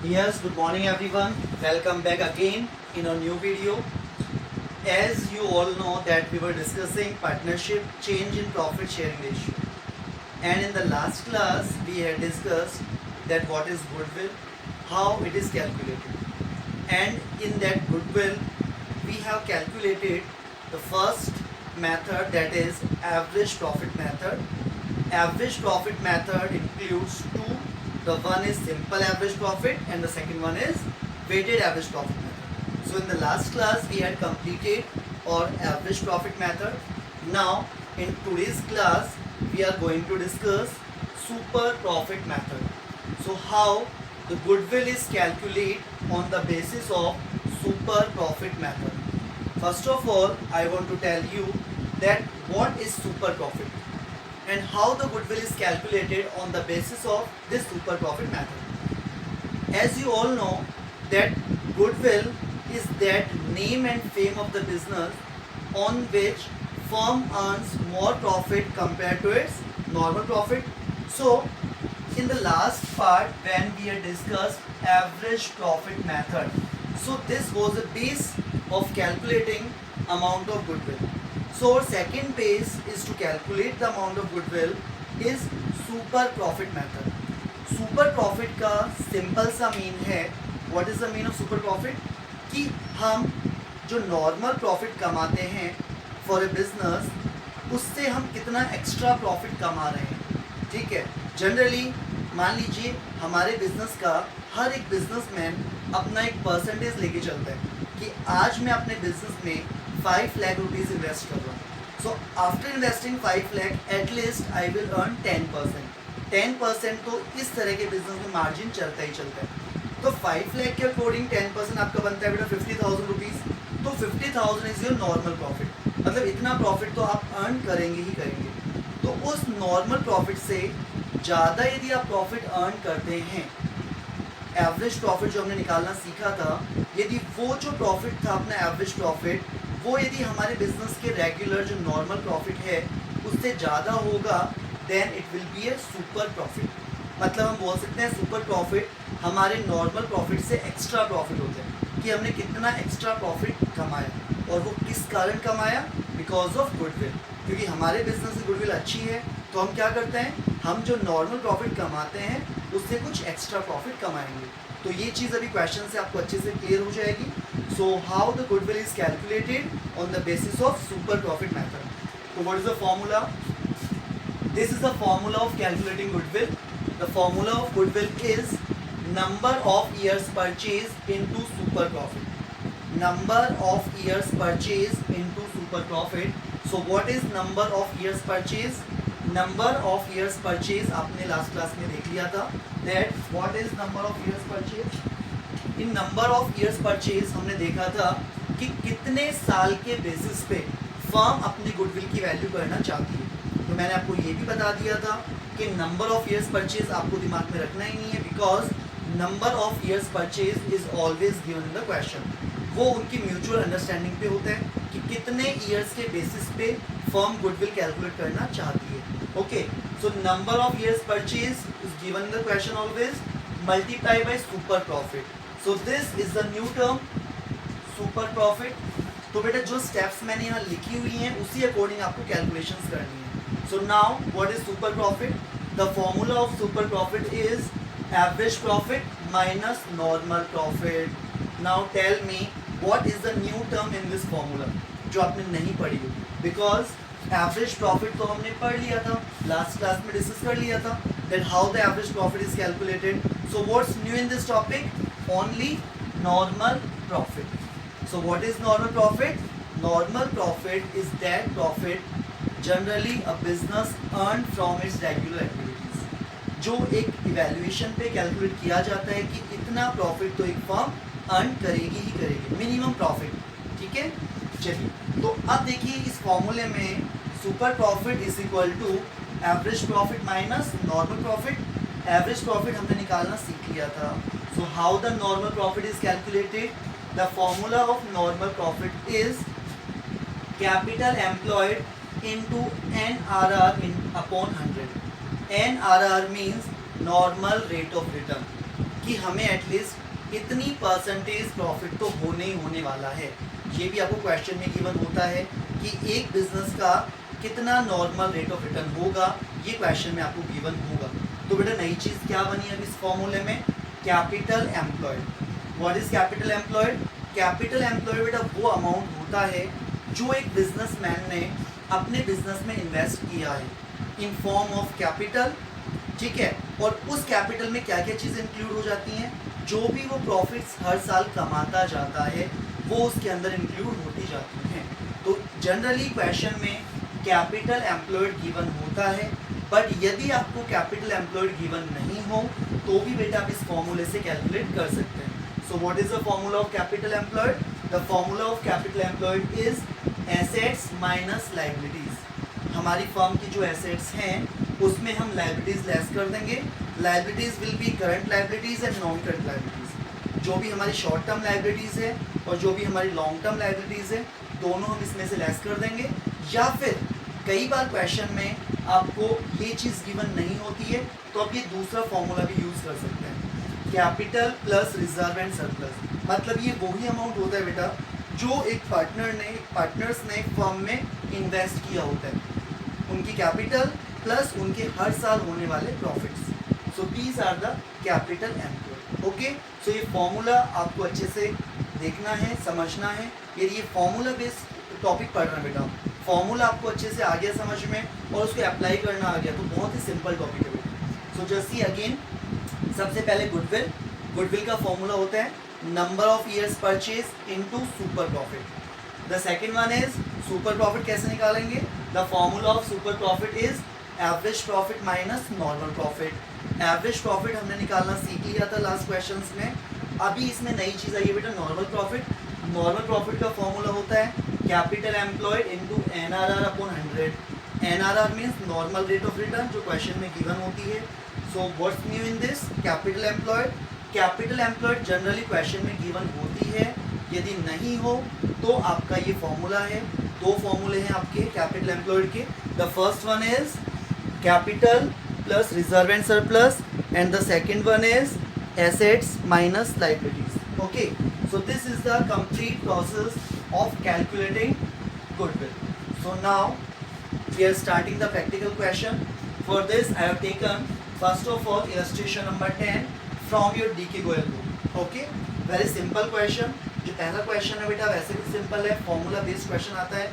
Yes, good morning everyone. Welcome back again in a new video. As you all know that we were discussing partnership change in profit sharing ratio. And in the last class we had discussed that what is goodwill, how it is calculated. And in that goodwill we have calculated the first method, that is average profit method. Average profit method includes two. The one is simple average profit and the second one is weighted average profit method. So in the last class we had completed our average profit method. Now in today's class we are going to discuss super profit method. So how the goodwill is calculated on the basis of super profit method. First of all, I want to tell you that what is super profit and how the goodwill is calculated on the basis of this super profit method. As you all know that goodwill is that name and fame of the business on which firm earns more profit compared to its normal profit. So in the last part when we had discussed average profit method, so this was a base of calculating amount of goodwill. So our second base is to calculate the amount of goodwill is super profit method. Super profit का simple सा mean है, what is the mean of super profit, कि हम जो normal profit कमाते हैं for a business उससे हम कितना एक्स्ट्रा प्रॉफिट कमा रहे हैं. ठीक है, जनरली मान लीजिए हमारे बिजनेस का हर एक बिजनेसमैन अपना एक परसेंटेज लेके चलता है कि आज मैं अपने बिजनेस में 5 लाख रुपीज़ इन्वेस्ट कर रहा हूँ. So after investing 5 lakh at least I will earn 10%. 10% तो इस तरह के बिजनेस में मार्जिन चलता ही चलता है. तो 5 लाख के अकॉर्डिंग 10% आपका बनता है बेटा 50,000 रुपीज़. तो 50,000 इज योर नॉर्मल प्रॉफिट, मतलब इतना प्रॉफिट तो आप अर्न करेंगे ही करेंगे. तो उस नॉर्मल प्रॉफिट से ज़्यादा यदि आप प्रॉफिट अर्न करते हैं, एवरेज प्रॉफिट जो हमने निकालना सीखा था, यदि वो जो प्रॉफिट था अपना एवरेज प्रॉफिट, वो यदि हमारे बिजनेस के रेगुलर जो नॉर्मल प्रॉफिट है उससे ज़्यादा होगा, then it will be a super profit. मतलब हम बोल सकते हैं सुपर प्रॉफिट हमारे नॉर्मल प्रॉफिट से एक्स्ट्रा प्रॉफिट होते हैं, कि हमने कितना एक्स्ट्रा प्रॉफिट कमाया और वो किस कारण कमाया, बिकॉज ऑफ गुडविल. क्योंकि हमारे बिजनेस की गुडविल अच्छी है तो हम क्या करते हैं, हम जो नॉर्मल प्रॉफिट कमाते हैं उससे कुछ एक्स्ट्रा प्रॉफिट कमाएंगे. तो ये चीज़ अभी क्वेश्चन से आपको अच्छे से क्लियर हो जाएगी. So how the goodwill is calculated on the basis of super profit method. तो what is the formula? This is the formula of calculating goodwill. The formula of goodwill is number of years purchase into super profit. Number of years purchase into super profit. So what is number of years purchase? Number of years purchase आपने last class में देख लिया था. That what is number of years purchase? In number of years purchase हमने देखा था कि कितने साल के बेसिस पे फर्म अपनी गुडविल की वैल्यू करना चाहती है. तो मैंने आपको ये भी बता दिया था कि नंबर ऑफ ईयर्स परचेज आपको दिमाग में रखना ही नहीं है, because number of years purchase is always given in the question. वो उनकी म्यूचुअल अंडरस्टैंडिंग पे होता है कि कितने ईयर्स के बेसिस पे फर्म गुडविल कैलकुलेट करना चाहती है. Okay, so number of years purchase is given in the question always, multiply by super profit. So this is the new term super profit. तो बेटा जो स्टेप्स मैंने यहाँ लिखी हुई हैं उसी अकॉर्डिंग आपको कैलकुलेशंस करनी है. So now what is super profit? The formula of super profit is average profit minus normal profit. Now tell me what is the new term in this formula जो आपने नहीं पढ़ी हो, because average profit तो हमने पढ़ लिया था, last class में डिस्कस कर लिया था that how the average profit is calculated. So what's new in this topic? Only normal profit. So what is normal profit? Normal profit is that profit generally a business earn from its regular activities, जो एक evaluation पे calculate किया जाता है कि इतना profit तो एक फर्म अर्न करेगी ही करेगी, मिनिमम प्रॉफिट. ठीक है, चलिए तो अब देखिए इस फॉर्मूले में super profit is equal to average profit minus normal profit. Average profit हमने निकालना सीख लिया था. So how the normal profit is calculated? The formula of normal profit is capital employed into NRR upon 100. NRR means normal rate of return. कि हमें at least इतनी percentage profit तो होने ही होने वाला है। ये भी आपको क्वेश्चन में गिवन होता है कि एक बिजनेस का कितना नॉर्मल रेट ऑफ रिटर्न होगा, ये क्वेश्चन में आपको गिवन होगा। तो बेटा नई चीज़ क्या बनी अब इस फॉर्मूले में, capital employed. What is capital employed? Capital employed बेटा वो अमाउंट होता है जो एक बिजनेसमैन ने अपने बिजनेस में इन्वेस्ट किया है इन फॉर्म ऑफ कैपिटल, ठीक है। और उस कैपिटल में क्या क्या चीज़ें इंक्लूड हो जाती हैं, जो भी वो प्रॉफिट्स हर साल कमाता जाता है वो उसके अंदर इंक्लूड होती जाती हैं। तो जनरली क्वेश्चन में कैपिटल एम्प्लॉयड गिवन होता है, बट यदि आपको कैपिटल एम्प्लॉयड गिवन नहीं हो तो भी बेटा आप इस फॉर्मूले से कैलकुलेट कर सकते हैं। सो what is the formula of capital employed? The formula of capital employed is assets minus liabilities. हमारी फर्म की जो एसेट्स हैं उसमें हम लायबिलिटीज लेस कर देंगे। Liabilities will be current liabilities and non current liabilities. जो भी हमारी शॉर्ट टर्म लायबिलिटीज है और जो भी हमारी लॉन्ग टर्म लायबिलिटीज है दोनों हम इसमें से लेस कर देंगे। या फिर कई बार क्वेश्चन में आपको ये चीज़ गिवन नहीं होती है तो आप ये दूसरा फॉर्मूला भी यूज़ कर सकते हैं, capital plus reserve and surplus. मतलब ये वही अमाउंट होता है बेटा जो एक पार्टनर्स ने फर्म में इन्वेस्ट किया होता है, उनकी कैपिटल प्लस उनके हर साल होने वाले profits. So these are the capital employed. Okay, so ये फॉर्मूला आपको अच्छे से देखना है, समझना है। यदि ये फॉर्मूला बेस्ड टॉपिक पढ़ रहे हैं बेटा, फॉर्मूला आपको अच्छे से आ गया समझ में और उसको अप्लाई करना आ गया तो बहुत ही सिंपल टॉपिक है बेटा। सो जस्ट सी अगेन, सबसे पहले गुडविल। गुडविल का फॉर्मूला होता है number of years purchase into super profit. The second one is super profit कैसे निकालेंगे? The formula of super profit is average profit minus normal profit. Average profit हमने निकालना सीख लिया था लास्ट क्वेश्चंस में। अभी इसमें नई चीज़ आई है बेटा नॉर्मल प्रॉफिट। नॉर्मल प्रॉफिट का फॉर्मूला होता है capital employed into NRR upon 100। NRR means normal rate of return जो क्वेश्चन में गिवन होती है। So what's new in this? Capital employed. Capital employed generally question में गिवन होती है, यदि नहीं हो तो आपका ये फॉर्मूला है। दो फॉर्मूले हैं आपके कैपिटल एम्प्लॉयड के। The first one is capital plus reserve and surplus and the second one is assets minus liabilities. Okay, so this is the complete process of calculating goodwill. So now we are starting the practical question. For this I have taken first of all illustration number 10 from your DK Goyal book. Okay, very simple question. जो पहला question है बेटा वैसे भी simple है, formula based question आता है।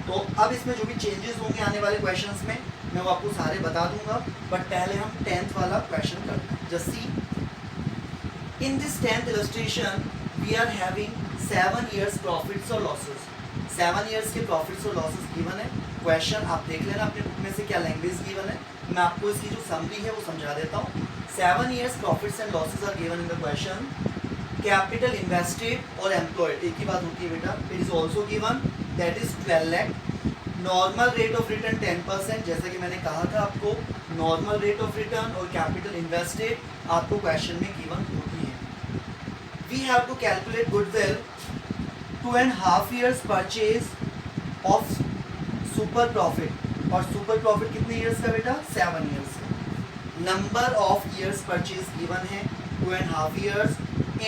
तो अब इसमें जो भी चेंजेस होंगे आने वाले क्वेश्चंस में मैं वो आपको सारे बता दूंगा, बट पहले हम 10th वाला क्वेश्चन करते हैं। Just see in this 10th illustration we are having 7 years profits or losses। 7 years के प्रॉफिट्स और लॉसेस गिवन है। क्वेश्चन आप देख लेना अपने बुक में से क्या लैंग्वेज गिवन है, मैं आपको इसकी जो समरी है वो समझा देता हूँ। 7 years profits and losses are given in the question. Capital invested और एम्प्लॉयड एक ही बात होती है बेटा। It is also given that is 12 lakh. Normal rate of return 10%, जैसे कि मैंने कहा था आपको नॉर्मल रेट ऑफ रिटर्न और कैपिटल इन्वेस्टेड आपको क्वेश्चन में गिवन होती है। We have to calculate goodwill 2.5 years purchase of super profit। और super profit कितने years का बेटा? 7 years का। number of years purchase given है 2.5 years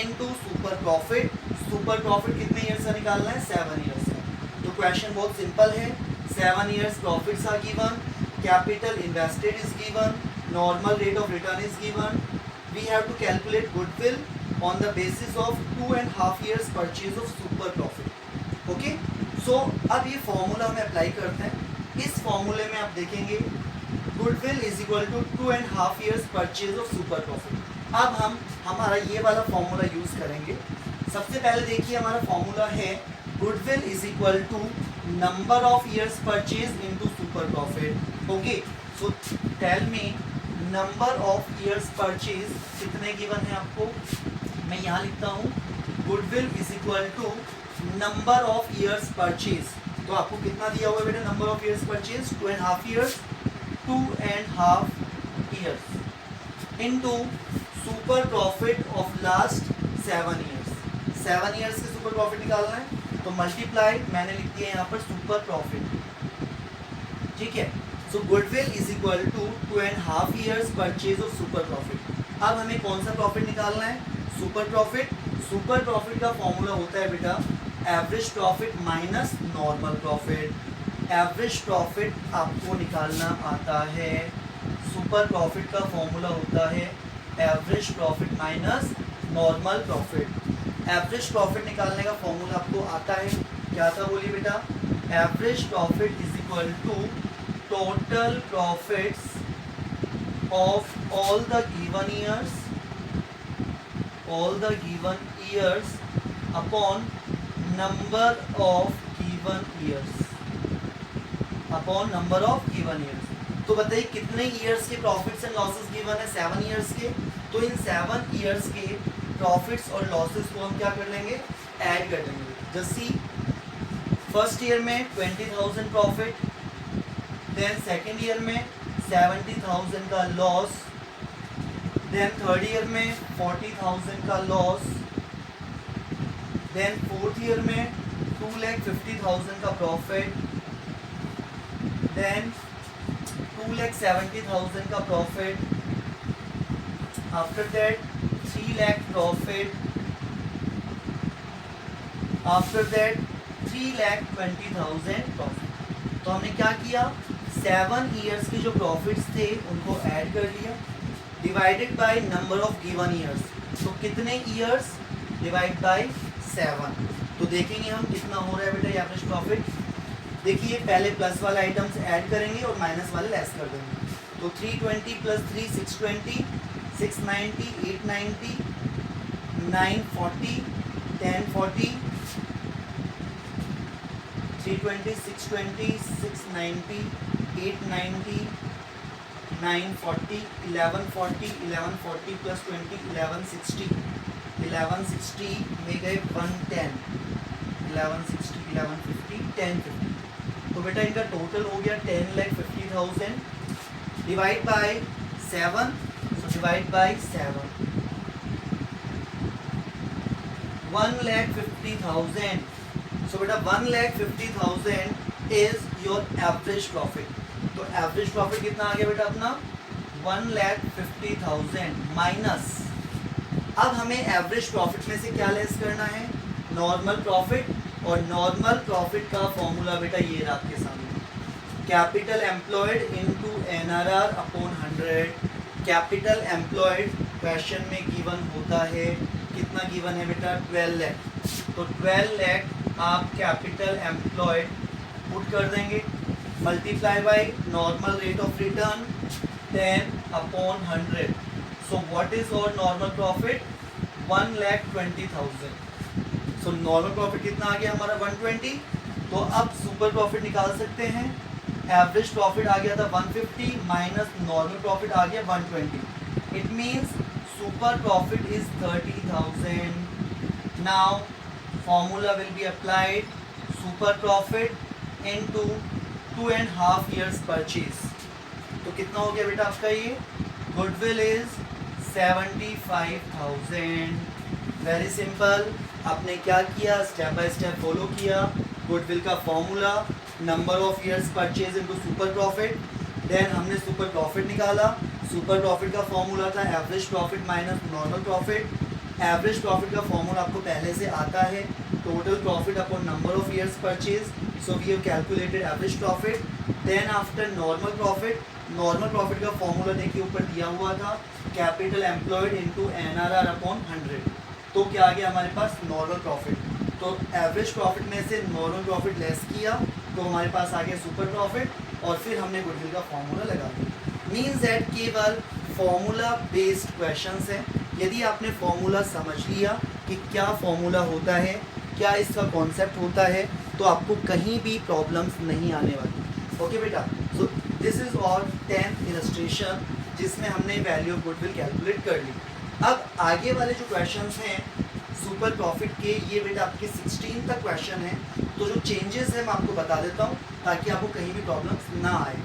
into super profit। super profit कितने years का निकालना है? 7 years का। तो question बहुत simple है। 7 years profits are given, capital invested is given, normal rate of return is given। we have to calculate goodwill on the basis of 2.5 years purchase of super profit। okay, so अब ये formula हम apply करते हैं। इस फॉर्मूले में आप देखेंगे goodwill is equal to 2.5 years purchase of super profit। अब हम हमारा ये वाला फॉर्मूला यूज करेंगे। सबसे पहले देखिए हमारा फॉर्मूला है goodwill is equal to number of years purchase into super profit. Okay, so tell me number of years purchase कितने गिवन है आपको? मैं यहाँ लिखता हूँ goodwill is equal to number of years purchase. तो आपको कितना दिया हुआ है बेटा number of years purchase? 2.5 years, 2.5 years into super profit of last 7 years। 7 years के सुपर प्रॉफिट निकालना है तो मल्टीप्लाई मैंने लिख दिया यहाँ पर सुपर प्रॉफिट। ठीक है, so goodwill is equal to 2.5 years purchase of super profit. अब हमें कौन सा प्रॉफिट निकालना है? Super profit. सुपर प्रॉफिट का फॉर्मूला होता है बेटा average profit minus normal profit. Average profit आपको निकालना आता है, सुपर प्रॉफिट का फॉर्मूला होता है average profit minus normal profit. Average profit निकालने का फॉर्मूला आपको आता है, क्या था बोलिए बेटा? Average profit is equal to total profits of all the given years upon number of given years. तो बताइए कितने ईयर्स के प्रॉफिट्स एंड लॉसेस गिवन है? 7 ईयर्स के। तो इन 7 ईयर्स के प्रॉफिट्स और लॉसेस को हम क्या कर लेंगे? ऐड कर लेंगे। जैसे फर्स्ट ईयर में 20,000 प्रॉफिट, देन सेकेंड ईयर में 70,000 का लॉस, देन थर्ड ईयर में 40,000 का लॉस, देन फोर्थ ईयर में 2,50,000 का प्रॉफिट, देन 2,70,000 का profit, after that 3 lakh profit, after that 3,20,000 profit. तो हमने क्या किया? 7 ईयर्स के जो प्रॉफिट्स थे उनको ऐड कर लिया, divided by number of given years. तो कितने ईयर्स? Divide by 7। तो देखेंगे हम कितना हो रहा है बेटा एवरेज प्रॉफिट। देखिए पहले प्लस वाले आइटम्स ऐड करेंगे और माइनस वाले लेस कर देंगे। तो 320 प्लस 3 620, 690 890 940 1040, 320 620 690 890 940 1140 1140 प्लस 20 1160 1160 में गए 110 1160 1150 1050। तो बेटा इनका टोटल हो गया 10,50,000 divide by 7। So divide by 7 1,50,000। सो बेटा 1,50,000 इज योर एवरेज प्रॉफिट। तो एवरेज प्रॉफिट कितना आ गया बेटा अपना? 1,50,000 माइनस, अब हमें एवरेज प्रॉफिट में से क्या लेस करना है? Normal profit. और नॉर्मल प्रॉफिट का फॉर्मूला बेटा ये रहा आपके सामने, capital employed into NRR upon 100। Capital employed question में गिवन होता है, कितना गिवन है बेटा? 12 लाख। तो 12 लाख आप कैपिटल एम्प्लॉयड पुट कर देंगे, multiply by normal rate of return 10 upon 100। So what is our normal profit? 1,20,000। सो नॉर्मल प्रॉफिट कितना आ गया हमारा? 120। तो अब सुपर प्रॉफिट निकाल सकते हैं। एवरेज प्रॉफिट आ गया था 150 माइनस नॉर्मल प्रॉफिट आ गया 120। It means super profit is 30,000। Now formula will be applied, super profit into 2.5 years purchase. तो कितना हो गया बेटा आपका ये? Goodwill is 75,000। Very simple. आपने क्या किया? स्टेप बाय स्टेप फॉलो किया। गुडविल का formula number of years purchase into super profit, then हमने सुपर प्रॉफिट निकाला। सुपर प्रॉफिट का फॉर्मूला था average profit minus normal profit. Average profit का फॉर्मूला आपको पहले से आता है, total profit upon number of years purchase. So we have calculated average profit. Then after normal profit, normal profit का फॉर्मूला देखिए ऊपर दिया हुआ था, capital employed into NRR upon 100। तो क्या आ गया हमारे पास? Normal profit. तो एवरेज प्रॉफिट में से नॉर्मल प्रॉफिट लेस किया तो हमारे पास आ गया सुपर प्रॉफिट, और फिर हमने गुडविल का फॉर्मूला लगा दिया। मीन्स दैट केवल फॉर्मूला बेस्ड क्वेश्चंस हैं। यदि आपने फॉर्मूला समझ लिया कि क्या फॉर्मूला होता है, क्या इसका कॉन्सेप्ट होता है, तो आपको कहीं भी प्रॉब्लम्स नहीं आने वाली। ओके बेटा, सो दिस इज और 10th इलस्ट्रेशन जिसमें हमने वैल्यू ऑफ गुडविल कैलकुलेट कर ली। अब आगे वाले जो क्वेश्चंस हैं सुपर प्रॉफिट के, ये बेटा आपके 16 तक क्वेश्चन है। तो जो चेंजेस है मैं आपको बता देता हूँ ताकि आपको कहीं भी प्रॉब्लम्स ना आए।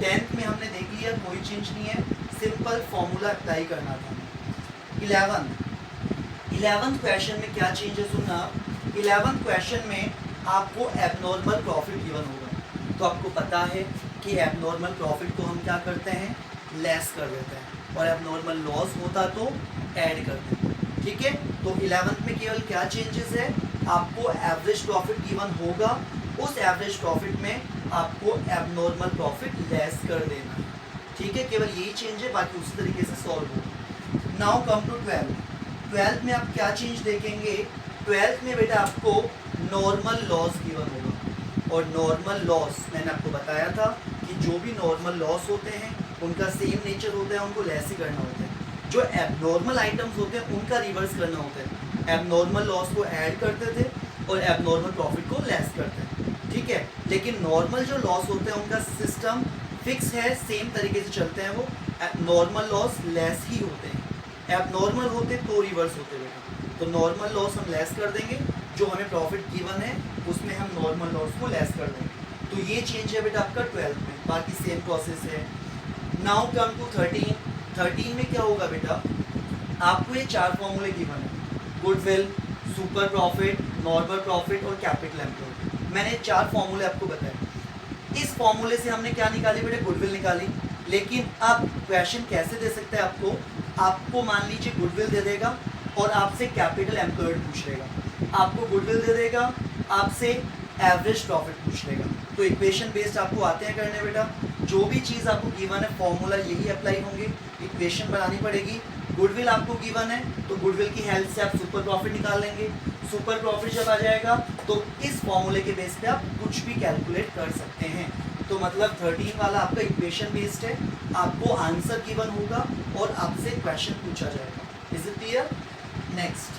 10th में हमने देख लिया कोई चेंज नहीं है, सिंपल फॉर्मूला अप्लाई करना था। 11th क्वेश्चन में क्या चेंज है सुनना। 11th क्वेश्चन में आपको एबनॉर्मल प्रॉफिट गिवन होगा। तो आपको पता है कि एबनॉर्मल प्रॉफिट को हम क्या करते हैं? लेस कर देते हैं। और एबनॉर्मल लॉस होता तो ऐड कर दें। ठीक है, तो 11th में केवल क्या चेंजेस है, आपको एवरेज प्रॉफिट गिवन होगा, उस एवरेज प्रॉफिट में आपको एबनॉर्मल प्रॉफिट लेस कर देना है। ठीक है, केवल यही चेंज है, बाकी उसी तरीके से सॉल्व होगा। नाउ कम टू 12th में आप क्या चेंज देखेंगे, 12th में बेटा आपको नॉर्मल लॉस गिवन होगा, और नॉर्मल लॉस मैंने आपको बताया था कि जो भी नॉर्मल लॉस होते हैं उनका सेम नेचर होता है, उनको लेस ही करना होता है। जो एबनॉर्मल आइटम्स होते हैं उनका रिवर्स करना होता है, एबनॉर्मल लॉस को ऐड करते थे और एबनॉर्मल प्रॉफिट को लेस करते हैं। ठीक है, लेकिन नॉर्मल जो लॉस होते हैं उनका सिस्टम फिक्स है, सेम तरीके से चलते हैं, वो नॉर्मल लॉस लेस ही होते हैं, एबनॉर्मल होते तो रिवर्स होते बेटा। तो नॉर्मल लॉस हम लेस कर देंगे, जो हमें प्रॉफिट गिवन है उसमें हम नॉर्मल लॉस को लेस कर देंगे। तो ये चेंज है बेटा आपका 12th में, बाकी सेम प्रोसेस है। नाउ कम टू 13 में क्या होगा बेटा, आपको ये 4 फॉर्मूले गिवन है, goodwill, super profit, normal profit और कैपिटल एम्प्लॉयड। मैंने 4 फॉर्मूले आपको बताए। इस फॉर्मूले से हमने क्या निकाली बेटा, गुडविल निकाली। लेकिन अब क्वेश्चन कैसे दे सकते हैं आपको मान लीजिए गुडविल दे देगा और आपसे कैपिटल एम्प्लॉयड पूछ लेगा, आपको गुडविल दे देगा, आपसे एवरेज प्रॉफिट पूछ लेगा। तो इक्वेशन बेस्ड आपको आते हैं करने बेटा, जो भी चीज़ आपको गिवन है फॉर्मूला यही अप्लाई होंगे, इक्वेशन बनानी पड़ेगी। गुडविल आपको गिवन है तो गुडविल की हेल्प से आप सुपर प्रॉफिट निकाल लेंगे, सुपर प्रॉफिट जब आ जाएगा तो इस फॉर्मूले के बेस पे आप कुछ भी कैलकुलेट कर सकते हैं। तो मतलब 13 वाला आपका इक्वेशन बेस्ड है, आपको आंसर गिवन होगा और आपसे क्वेश्चन पूछा जाएगा। Is it clear? Next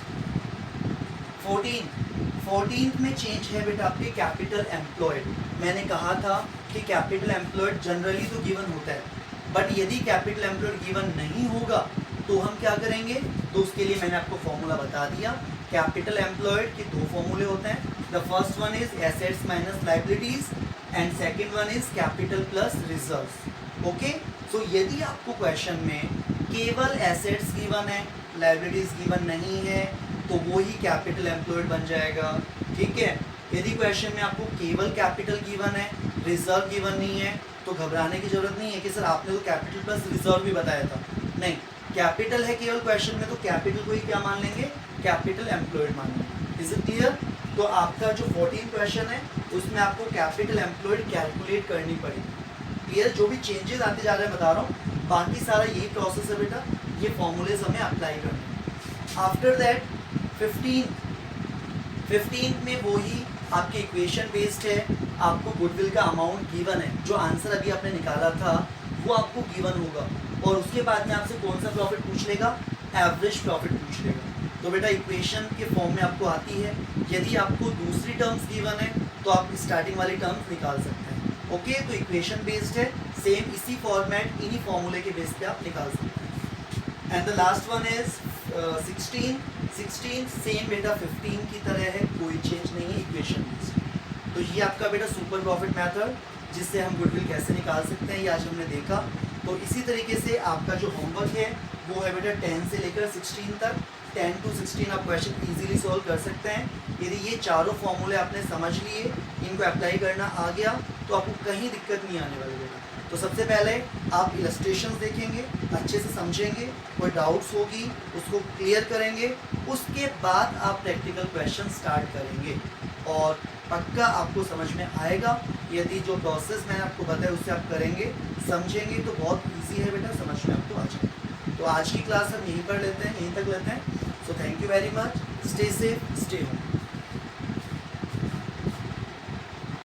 14th में चेंज है बेटा आपके कैपिटल एम्प्लॉयड। मैंने कहा था कि कैपिटल एम्प्लॉयड जनरली तो गिवन होता है, बट यदि कैपिटल एम्प्लॉयड गिवन नहीं होगा तो हम क्या करेंगे, तो उसके लिए मैंने आपको फॉर्मूला बता दिया। कैपिटल एम्प्लॉयड के 2 फॉर्मूले होते हैं, the first one is assets minus liabilities and second one is capital plus reserves. Okay, so यदि आपको क्वेश्चन में केवल एसेट्स गिवन है, लाइबिलिटीज गिवन नहीं है, तो वो ही कैपिटल एम्प्लॉयड बन जाएगा। ठीक है, यदि क्वेश्चन में आपको केवल कैपिटल गिवन है, रिजर्व गिवन नहीं है, तो घबराने की जरूरत नहीं है कि सर आपने तो कैपिटल प्लस रिजर्व भी बताया था। नहीं, कैपिटल है केवल क्वेश्चन में, तो कैपिटल को ही क्या मान लेंगे, कैपिटल एम्प्लॉयड मान लेंगे। Is it clear? तो आपका जो 14 क्वेश्चन है उसमें आपको कैपिटल एम्प्लॉयड कैलकुलेट करनी पड़ेगी। क्लियर? जो भी चेंजेस आते जा रहे हैं बता रहा हूँ, बाकी सारा यही प्रोसेस है बेटा, ये फॉर्मूलेज हमें अप्लाई करने। आफ्टर दैट 15 में वही आपके इक्वेशन बेस्ड है, आपको गुडविल का अमाउंट गिवन है, जो आंसर अभी आपने निकाला था वो आपको गिवन होगा, और उसके बाद में आपसे कौन सा प्रॉफिट पूछ लेगा, एवरेज प्रॉफिट पूछ लेगा। तो बेटा इक्वेशन के फॉर्म में आपको आती है, यदि आपको दूसरी टर्म्स गिवन है तो आप स्टार्टिंग वाली टर्म्स निकाल सकते हैं। ओके, तो इक्वेशन बेस्ड है, सेम इसी फॉर्मेट इन्हीं फॉर्मूले के बेस पे आप निकाल सकते हैं। And the last one is 16 same बेटा 15 की तरह है, कोई चेंज नहीं है, इक्वेशन बेस्ड। तो ये आपका बेटा सुपर प्रॉफिट मेथड, जिससे हम गुडविल कैसे निकाल सकते हैं, ये आज हमने देखा। तो इसी तरीके से आपका जो होमवर्क है वो है बेटा 10 से लेकर 16 तक, 10 to 16 आप क्वेश्चन इजीली सॉल्व कर सकते हैं। यदि ये चारों फॉर्मूले आपने समझ लिए, इनको अप्लाई करना आ गया, तो आपको कहीं दिक्कत नहीं आने वाली बेटा। तो सबसे पहले आप इलस्ट्रेशंस देखेंगे, अच्छे से समझेंगे, कोई डाउट्स होगी उसको क्लियर करेंगे, उसके बाद आप प्रैक्टिकल क्वेश्चन स्टार्ट करेंगे और पक्का आपको समझ में आएगा। यदि जो प्रोसेस मैंने आपको बताया उससे आप करेंगे, समझेंगे, तो बहुत ईजी है बेटा, समझ में आपको आ जाएगा। तो आज की क्लास हम यहीं पर लेते हैं, यहीं तक लेते हैं। So thank you very much, stay safe, stay home.